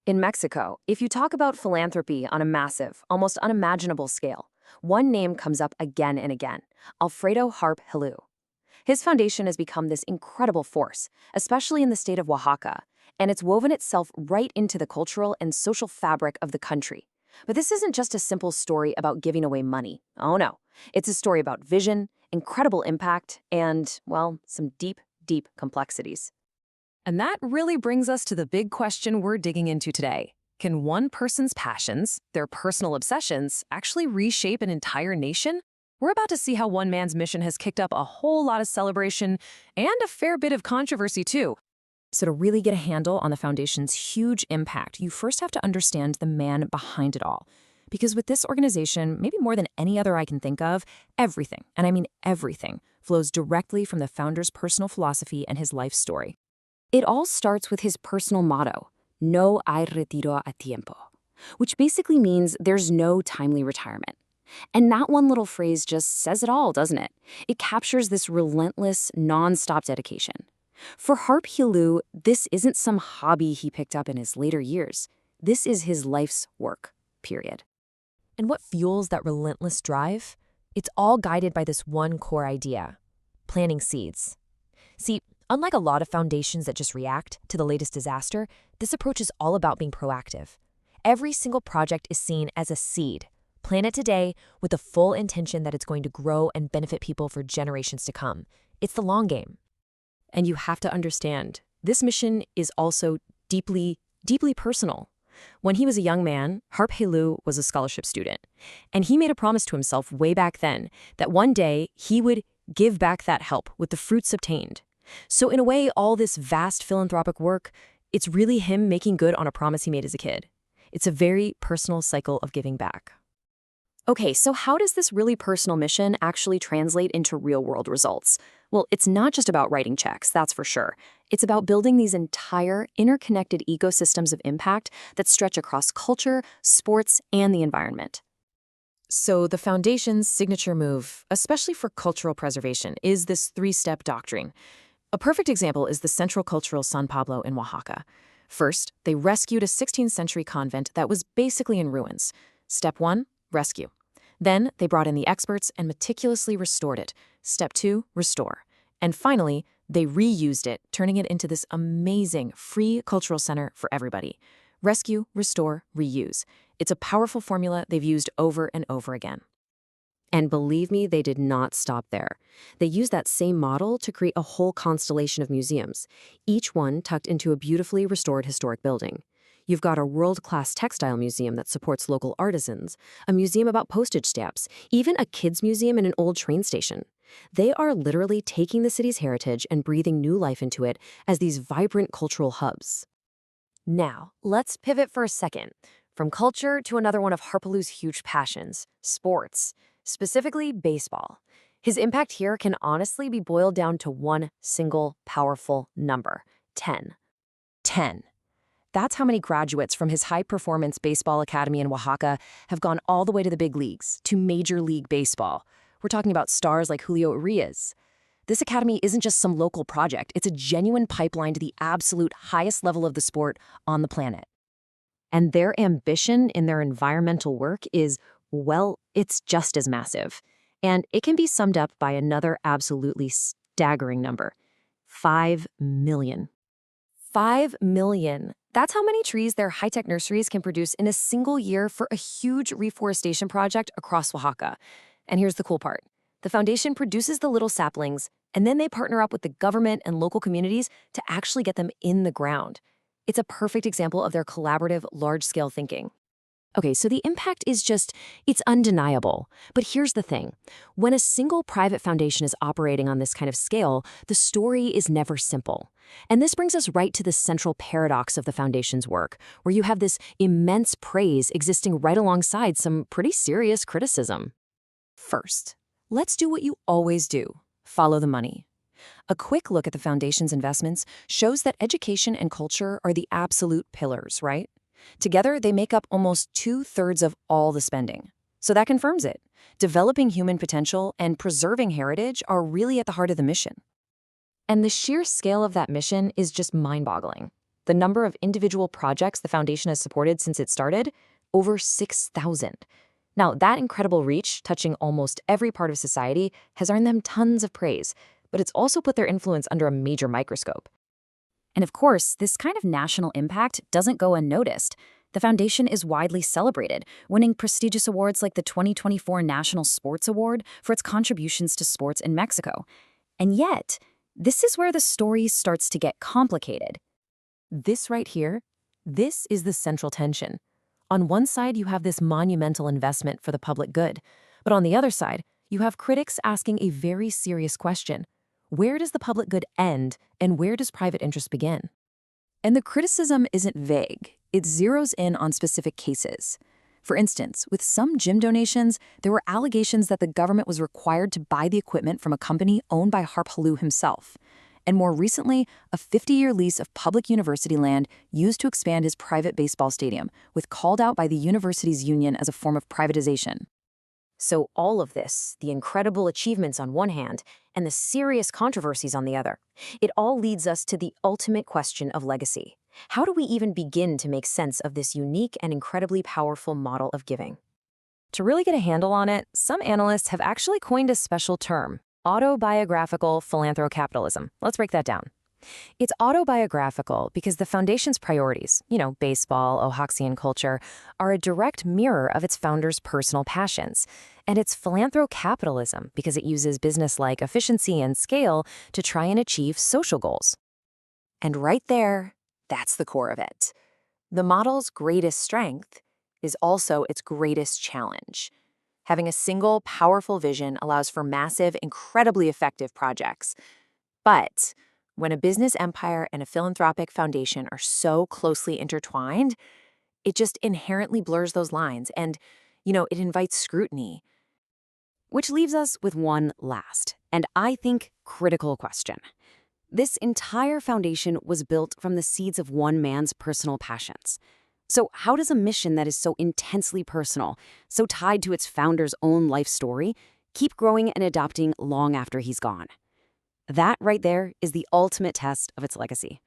In Mexico, if you talk about philanthropy on a massive, almost unimaginable scale, one name comes up again and again: Alfredo Harp Helu. His foundation has become this incredible force, especially in the state of Oaxaca, and it's woven itself right into the cultural and social fabric of the country. But this isn't just a simple story about giving away money. Oh no. It's a story about vision, incredible impact, and, well, some deep, deep complexities. And that really brings us to the big question we're digging into today. Can one person's passions, their personal obsessions, actually reshape an entire nation? We're about to see how one man's mission has kicked up a whole lot of celebration and a fair bit of controversy, too. So to really get a handle on the foundation's huge impact, you first have to understand the man behind it all. Because with this organization, maybe more than any other I can think of, everything, and I mean everything, flows directly from the founder's personal philosophy and his life story. It all starts with his personal motto, No hay retiro a tiempo, which basically means there's no timely retirement. And that one little phrase just says it all, doesn't it? It captures this relentless, non-stop dedication. For Harp Helu, this isn't some hobby he picked up in his later years. This is his life's work, period. And what fuels that relentless drive? It's all guided by this one core idea: planting seeds. See, unlike a lot of foundations that just react to the latest disaster, this approach is all about being proactive. Every single project is seen as a seed. Plant it today with the full intention that it's going to grow and benefit people for generations to come. It's the long game. And you have to understand, this mission is also deeply, deeply personal. When he was a young man, Harp Helu was a scholarship student, and he made a promise to himself way back then that one day he would give back that help with the fruits obtained. So in a way, all this vast philanthropic work, it's really him making good on a promise he made as a kid. It's a very personal cycle of giving back. Okay, so how does this really personal mission actually translate into real-world results? Well, it's not just about writing checks, that's for sure. It's about building these entire interconnected ecosystems of impact that stretch across culture, sports, and the environment. So the foundation's signature move, especially for cultural preservation, is this three-step doctrine. A perfect example is the Central Cultural San Pablo in Oaxaca. First, they rescued a 16th century convent that was basically in ruins. Step 1, rescue. Then they brought in the experts and meticulously restored it. Step 2, restore. And finally, they reused it, turning it into this amazing free cultural center for everybody. Rescue, restore, reuse. It's a powerful formula they've used over and over again. And believe me, they did not stop there. They used that same model to create a whole constellation of museums, each one tucked into a beautifully restored historic building. You've got a world-class textile museum that supports local artisans, a museum about postage stamps, even a kids' museum in an old train station. They are literally taking the city's heritage and breathing new life into it as these vibrant cultural hubs. Now, let's pivot for a second, from culture to another one of Harp Helu's huge passions, sports, specifically baseball. His impact here can honestly be boiled down to one single powerful number: 10. 10. That's how many graduates from his high-performance baseball academy in Oaxaca have gone all the way to the big leagues, to Major League Baseball. We're talking about stars like Julio Urias. This academy isn't just some local project. It's a genuine pipeline to the absolute highest level of the sport on the planet. And their ambition in their environmental work is, well, it's just as massive. And it can be summed up by another absolutely staggering number: 5 million. 5 million. That's how many trees their high-tech nurseries can produce in a single year for a huge reforestation project across Oaxaca. And here's the cool part. The foundation produces the little saplings, and then they partner up with the government and local communities to actually get them in the ground. It's a perfect example of their collaborative, large-scale thinking. Okay, so the impact is it's undeniable. But here's the thing. When a single private foundation is operating on this kind of scale, the story is never simple. And this brings us right to the central paradox of the foundation's work, where you have this immense praise existing right alongside some pretty serious criticism. First, let's do what you always do: follow the money. A quick look at the foundation's investments shows that education and culture are the absolute pillars, right? Together, they make up almost 2/3 of all the spending. So that confirms it. Developing human potential and preserving heritage are really at the heart of the mission. And the sheer scale of that mission is just mind-boggling. The number of individual projects the foundation has supported since it started? Over 6,000. Now, that incredible reach, touching almost every part of society, has earned them tons of praise, but it's also put their influence under a major microscope. And of course, this kind of national impact doesn't go unnoticed. The foundation is widely celebrated, winning prestigious awards like the 2024 National Sports Award for its contributions to sports in Mexico. And yet, this is where the story starts to get complicated. This right here, this is the central tension. On one side, you have this monumental investment for the public good, but on the other side, you have critics asking a very serious question. Where does the public good end, and where does private interest begin? And the criticism isn't vague. It zeroes in on specific cases. For instance, with some gym donations, there were allegations that the government was required to buy the equipment from a company owned by Harp Helu himself. And more recently, a 50-year lease of public university land used to expand his private baseball stadium, was called out by the university's union as a form of privatization. So all of this, the incredible achievements on one hand, and the serious controversies on the other, it all leads us to the ultimate question of legacy. How do we even begin to make sense of this unique and incredibly powerful model of giving? To really get a handle on it, some analysts have actually coined a special term: autobiographical philanthrocapitalism. Let's break that down. It's autobiographical because the foundation's priorities, baseball, Oaxacan culture, are a direct mirror of its founders' personal passions. And it's philanthrocapitalism because it uses business-like efficiency and scale to try and achieve social goals. And right there, that's the core of it. The model's greatest strength is also its greatest challenge. Having a single, powerful vision allows for massive, incredibly effective projects. But when a business empire and a philanthropic foundation are so closely intertwined, it just inherently blurs those lines and, it invites scrutiny. Which leaves us with one last, and I think critical question. This entire foundation was built from the seeds of one man's personal passions. So how does a mission that is so intensely personal, so tied to its founder's own life story, keep growing and adopting long after he's gone? That right there is the ultimate test of its legacy.